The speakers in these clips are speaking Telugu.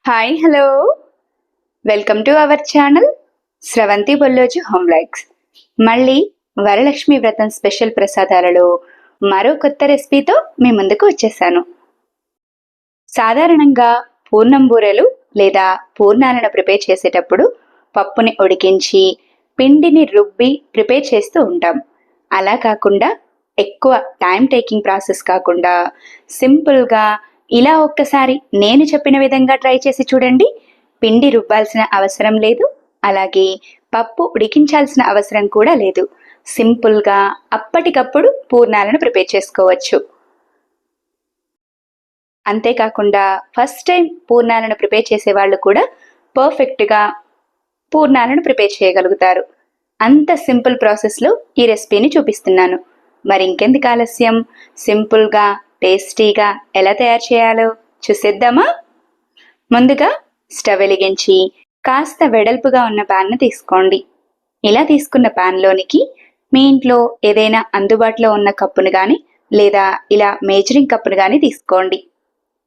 Hi hello welcome to our channel Sravanthi Bolloju home likes. మళ్ళీ వరలక్ష్మి వ్రతం స్పెషల్ ప్రసాదాలలో మరో కొత్త రెసిపీతో మీ ముందుకు వచ్చేసాను. సాధారణంగా పూర్ణం బూరెలు లేదా పూర్ణాలను ప్రిపేర్ చేసేటప్పుడు పప్పుని ఉడికించి పిండిని రుబ్బి ప్రిపేర్ చేస్తూ ఉంటాం. అలా కాకుండా ఎక్కువ టైం టేకింగ్ ప్రాసెస్ కాకుండా సింపుల్గా ఇలా ఒక్కసారి నేను చెప్పిన విధంగా ట్రై చేసి చూడండి. పిండి రుబ్బాల్సిన అవసరం లేదు, అలాగే పప్పు ఉడికించాల్సిన అవసరం కూడా లేదు. సింపుల్గా అప్పటికప్పుడు పూర్ణాలను ప్రిపేర్ చేసుకోవచ్చు. అంతేకాకుండా ఫస్ట్ టైం పూర్ణాలను ప్రిపేర్ చేసే వాళ్ళు కూడా పర్ఫెక్ట్గా పూర్ణాలను ప్రిపేర్ చేయగలుగుతారు. అంత సింపుల్ ప్రాసెస్లో ఈ రెసిపీని చూపిస్తున్నాను. మరి ఇంకెందుకు ఆలస్యం, సింపుల్గా టేస్టీగా ఎలా తయారు చేయాలో చూసేద్దామా? ముందుగా స్టవ్ వెలిగించి కాస్త వెడల్పుగా ఉన్న ప్యాన్ను తీసుకోండి. ఇలా తీసుకున్న ప్యాన్లోనికి మీ ఇంట్లో ఏదైనా అందుబాటులో ఉన్న కప్పును కానీ లేదా ఇలా మేజరింగ్ కప్పును కానీ తీసుకోండి.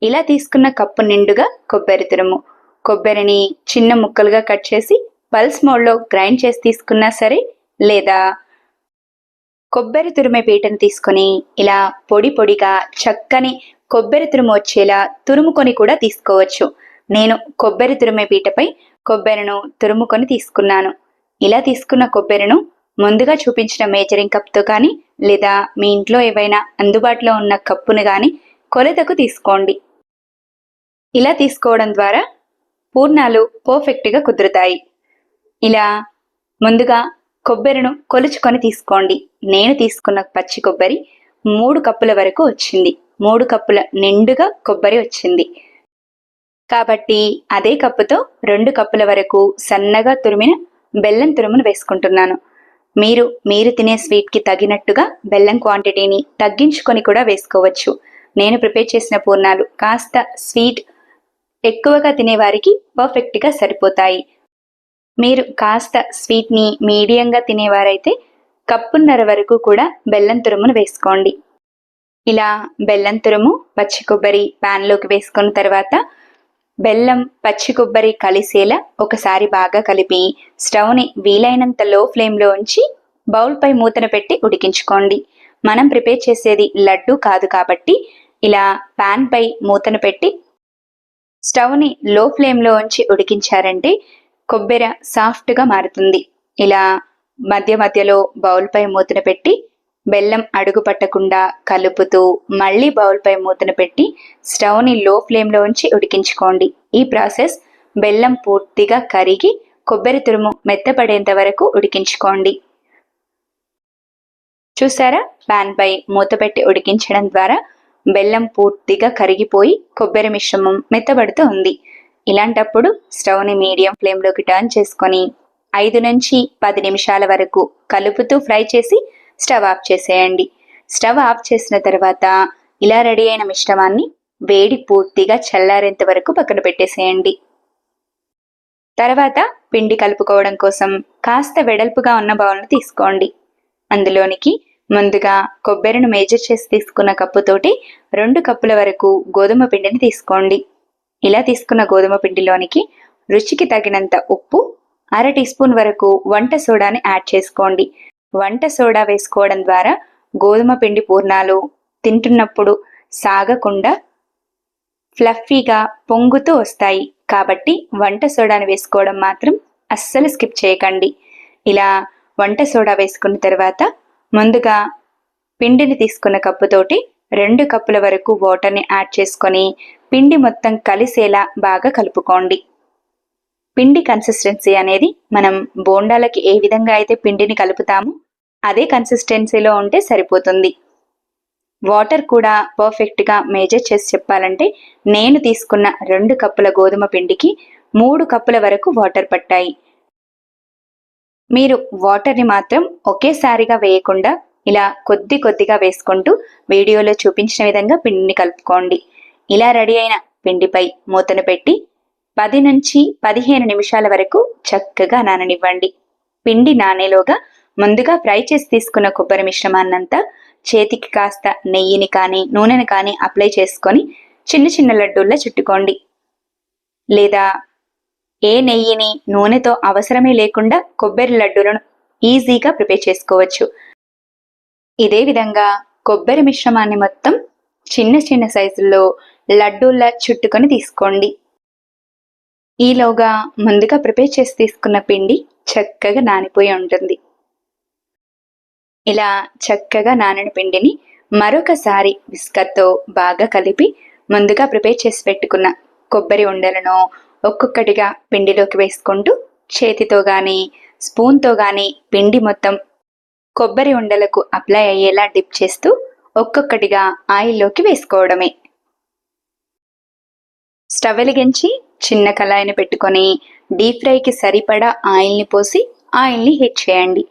ఇలా తీసుకున్న కప్పు నిండుగా కొబ్బరి తురుము, కొబ్బరిని చిన్న ముక్కలుగా కట్ చేసి పల్స్ మోడ్లో గ్రైండ్ చేసి తీసుకున్నా సరే, లేదా కొబ్బరి తురిమే పీటను తీసుకొని ఇలా పొడి పొడిగా చక్కని కొబ్బరి తురుము వచ్చేలా తురుముకొని కూడా తీసుకోవచ్చు. నేను కొబ్బరి తురిమే పీటపై కొబ్బరిను తురుముకొని తీసుకున్నాను. ఇలా తీసుకున్న కొబ్బరిను ముందుగా చూపించిన మేజరింగ్ కప్తో కానీ లేదా మీ ఇంట్లో ఏవైనా అందుబాటులో ఉన్న కప్పును కానీ కొలతకు తీసుకోండి. ఇలా తీసుకోవడం ద్వారా పూర్ణాలు పర్ఫెక్ట్గా కుదురుతాయి. ఇలా ముందుగా కొబ్బరిను కొలుచుకొని తీసుకోండి. నేను తీసుకున్న పచ్చి కొబ్బరి 3 కప్పుల వరకు వచ్చింది. 3 కప్పుల నిండుగా కొబ్బరి వచ్చింది. కాబట్టి అదే కప్పుతో 2 కప్పుల వరకు సన్నగా తురిమిన బెల్లం తురుమును వేసుకుంటున్నాను. మీరు తినే స్వీట్కి తగినట్టుగా బెల్లం క్వాంటిటీని తగ్గించుకొని కూడా వేసుకోవచ్చు. నేను ప్రిపేర్ చేసిన పూర్ణాలు కాస్త స్వీట్ ఎక్కువగా తినేవారికి పర్ఫెక్ట్గా సరిపోతాయి. మీరు కాస్త స్వీట్ని మీడియంగా తినేవారైతే కప్పున్నర వరకు కూడా బెల్లం తురుమును వేసుకోండి. ఇలా బెల్లం తురుము పచ్చి కొబ్బరి ప్యాన్లోకి వేసుకున్న తర్వాత బెల్లం పచ్చి కొబ్బరి కలిసేలా ఒకసారి బాగా కలిపి స్టవ్ని వీలైనంత లో ఫ్లేమ్లో ఉంచి బౌల్పై మూతను పెట్టి ఉడికించుకోండి. మనం ప్రిపేర్ చేసేది లడ్డు కాదు కాబట్టి ఇలా ప్యాన్పై మూతను పెట్టి స్టవ్ని లో ఫ్లేమ్లో ఉంచి ఉడికించారంటే కొబ్బరి సాఫ్ట్గా మారుతుంది. ఇలా మధ్య మధ్యలో బౌల్పై మూతను పెట్టి బెల్లం అడుగు పట్టకుండా కలుపుతూ మళ్ళీ బౌల్పై మూతను పెట్టి స్టవ్ని లో ఫ్లేమ్లో ఉంచి ఉడికించుకోండి. ఈ ప్రాసెస్ బెల్లం పూర్తిగా కరిగి కొబ్బరి తురుము మెత్తపడేంత వరకు ఉడికించుకోండి. చూసారా, ప్యాన్పై మూత పెట్టి ఉడికించడం ద్వారా బెల్లం పూర్తిగా కరిగిపోయి కొబ్బరి మిశ్రమం మెత్తబడుతూ ఉంది. ఇలాంటప్పుడు స్టవ్ని మీడియం ఫ్లేమ్లోకి టర్న్ చేసుకొని 5 నుంచి 10 నిమిషాల వరకు కలుపుతూ ఫ్రై చేసి స్టవ్ ఆఫ్ చేసేయండి. స్టవ్ ఆఫ్ చేసిన తర్వాత ఇలా రెడీ అయిన మిశ్రమాన్ని వేడి పూర్తిగా చల్లారేంత వరకు పక్కన పెట్టేసేయండి. తర్వాత పిండి కలుపుకోవడం కోసం కాస్త వెడల్పుగా ఉన్న బౌల్ను తీసుకోండి. అందులోనికి ముందుగా కొబ్బరిని మేజర్ చేసి తీసుకున్న కప్పుతోటి 2 కప్పుల వరకు గోధుమ పిండిని తీసుకోండి. ఇలా తీసుకున్న గోధుమ పిండిలోనికి రుచికి తగినంత ఉప్పు, 1/2 టీ స్పూన్ వరకు వంట సోడాని యాడ్ చేసుకోండి. వంట సోడా వేసుకోవడం ద్వారా గోధుమ పిండి పూర్ణాలు తింటున్నప్పుడు సాగకుండా ఫ్లఫీగా పొంగుతూ వస్తాయి. కాబట్టి వంట సోడాని వేసుకోవడం మాత్రం అస్సలు స్కిప్ చేయకండి. ఇలా వంట సోడా వేసుకున్న తర్వాత ముందుగా పిండిని తీసుకున్న కప్పుతోటి 2 కప్పుల వరకు వాటర్ని యాడ్ చేసుకొని పిండి మొత్తం కలిసేలా బాగా కలుపుకోండి. పిండి కన్సిస్టెన్సీ అనేది మనం బోండాలకి ఏ విధంగా అయితే పిండిని కలుపుతామో అదే కన్సిస్టెన్సీలో ఉంటే సరిపోతుంది. వాటర్ కూడా పర్ఫెక్ట్గా మేజర్ చేసి చెప్పాలంటే నేను తీసుకున్న 2 కప్పుల గోధుమ పిండికి 3 కప్పుల వరకు వాటర్ పట్టాయి. మీరు వాటర్ని మాత్రం ఒకేసారిగా వేయకుండా ఇలా కొద్ది కొద్దిగా వేసుకుంటూ వీడియోలో చూపించిన విధంగా పిండిని కలుపుకోండి. ఇలా రెడీ అయిన పిండిపై మూతను పెట్టి 10 నుంచి 15 నిమిషాల వరకు చక్కగా నాననివ్వండి. పిండి నానేలోగా ముందుగా ఫ్రై చేసి తీసుకున్న కొబ్బరి మిశ్రమాన్నంతా చేతికి కాస్త నెయ్యిని కానీ నూనెని కానీ అప్లై చేసుకొని చిన్న చిన్న లడ్డూల్లా చుట్టుకోండి. లేదా ఏ నెయ్యిని నూనెతో అవసరమే లేకుండా కొబ్బరి లడ్డూలను ఈజీగా ప్రిపేర్ చేసుకోవచ్చు. ఇదే విధంగా కొబ్బరి మిశ్రమాన్ని మొత్తం చిన్న చిన్న సైజుల్లో లడ్డూల్లా చుట్టుకొని తీసుకోండి. ఈలోగా ముందుగా ప్రిపేర్ చేసి తీసుకున్న పిండి చక్కగా నానిపోయి ఉంటుంది. ఇలా చక్కగా నానిన పిండిని మరొకసారి విస్కర్తో బాగా కలిపి ముందుగా ప్రిపేర్ చేసి పెట్టుకున్న కొబ్బరి ఉండలను ఒక్కొక్కటిగా పిండిలోకి వేసుకుంటూ చేతితో గాని స్పూన్తో గాని పిండి మొత్తం కొబ్బరి ఉండలకు అప్లై అయ్యేలా డిప్ చేస్తూ ఒక్కొక్కటిగా ఆయిల్లోకి వేసుకోవడమే. స్టవ్ వెలిగించి చిన్న కళాయిని పెట్టుకొని డీప్ ఫ్రైకి సరిపడా ఆయిల్ని పోసి ఆయిల్ని హీట్ చేయండి.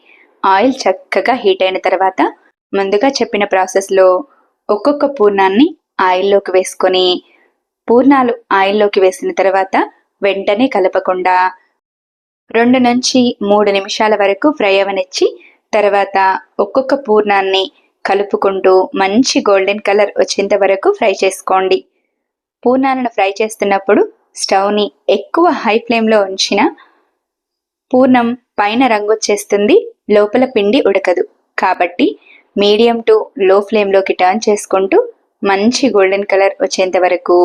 ఆయిల్ చక్కగా హీట్ అయిన తర్వాత ముందుగా చెప్పిన ప్రాసెస్లో ఒక్కొక్క పూర్ణాన్ని ఆయిల్లోకి వేసుకొని పూర్ణాలు ఆయిల్లోకి వేసిన తర్వాత వెంటనే కలపకుండా 2 నుంచి 3 నిమిషాల వరకు ఫ్రై అవనిచ్చి తర్వాత ఒక్కొక్క పూర్ణాన్ని కలుపుకుంటూ మంచి గోల్డెన్ కలర్ వచ్చేంత వరకు ఫ్రై చేసుకోండి. పూర్ణాలను ఫ్రై చేస్తున్నప్పుడు స్టవ్ని ఎక్కువ హై ఫ్లేమ్లో ఉంచిన పూర్ణం పైన రంగు వచ్చేస్తుంది, లోపల పిండి ఉడకదు. కాబట్టి మీడియం టు లో ఫ్లేమ్లోకి టర్న్ చేసుకుంటూ మంచి గోల్డెన్ కలర్ వచ్చేంత వరకు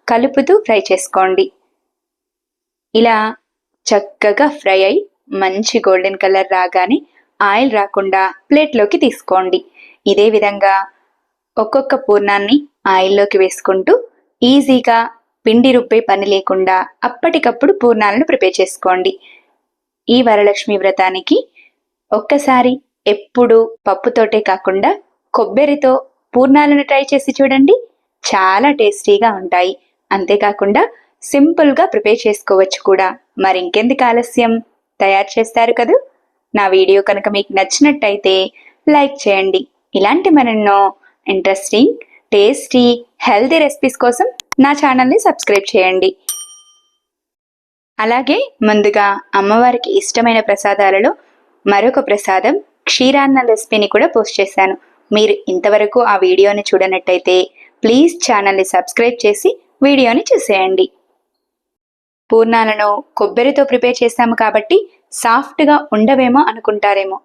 కలుపుతూ ఫ్రై చేసుకోండి. ఇలా చక్కగా ఫ్రై అయి మంచి గోల్డెన్ కలర్ రాగానే ఆయిల్ రాకుండా ప్లేట్లోకి తీసుకోండి. ఇదే విధంగా ఒక్కొక్క పూర్ణాన్ని ఆయిల్లోకి వేసుకుంటూ ఈజీగా పిండి రుబ్బే పని లేకుండా అప్పటికప్పుడు పూర్ణాలను ప్రిపేర్ చేసుకోండి. ఈ వరలక్ష్మి వ్రతానికి ఒక్కసారి ఎప్పుడు పప్పుతోటే కాకుండా కొబ్బరితో పూర్ణాలను ట్రై చేసి చూడండి, చాలా టేస్టీగా ఉంటాయి. అంతేకాకుండా సింపుల్గా ప్రిపేర్ చేసుకోవచ్చు కూడా. మరింకెందుకు ఆలస్యం, తయారు చేస్తారు కదూ. నా వీడియో కనుక మీకు నచ్చినట్టయితే లైక్ చేయండి. ఇలాంటి మరెన్నో ఇంట్రెస్టింగ్, టేస్టీ, హెల్తీ రెసిపీస్ కోసం నా ఛానల్ని సబ్స్క్రైబ్ చేయండి. అలాగే ముందుగా అమ్మవారికి ఇష్టమైన ప్రసాదాలలో మరొక ప్రసాదం క్షీరాన్నం రెసిపీని కూడా పోస్ట్ చేశాను. మీరు ఇంతవరకు ఆ వీడియోని చూడనట్టయితే ప్లీజ్ ఛానల్ని సబ్స్క్రైబ్ చేసి వీడియోని చూసేయండి. పూర్ణాలను కొబ్బరితో ప్రిపేర్ చేశాము కాబట్టి సాఫ్ట్గా ఉండవేమో అనుకుంటారేమో.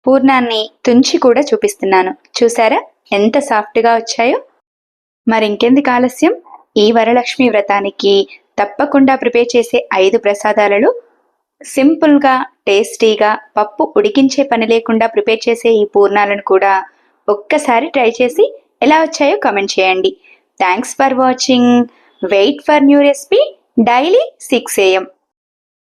పూర్ణాన్ని తుంచి కూడా చూపిస్తున్నాను, చూసారా ఎంత సాఫ్ట్గా వచ్చాయో. మరింకెందుకు ఆలస్యం, ఈ వరలక్ష్మి వ్రతానికి తప్పకుండా ప్రిపేర్ చేసే 5 ప్రసాదాలలో సింపుల్గా టేస్టీగా పప్పు ఉడికించే పని లేకుండా ప్రిపేర్ చేసే ఈ పూర్ణాలను కూడా ఒక్కసారి ట్రై చేసి ఎలా వచ్చాయో కామెంట్ చేయండి. Thanks for watching. Wait for new recipe daily 6 AM.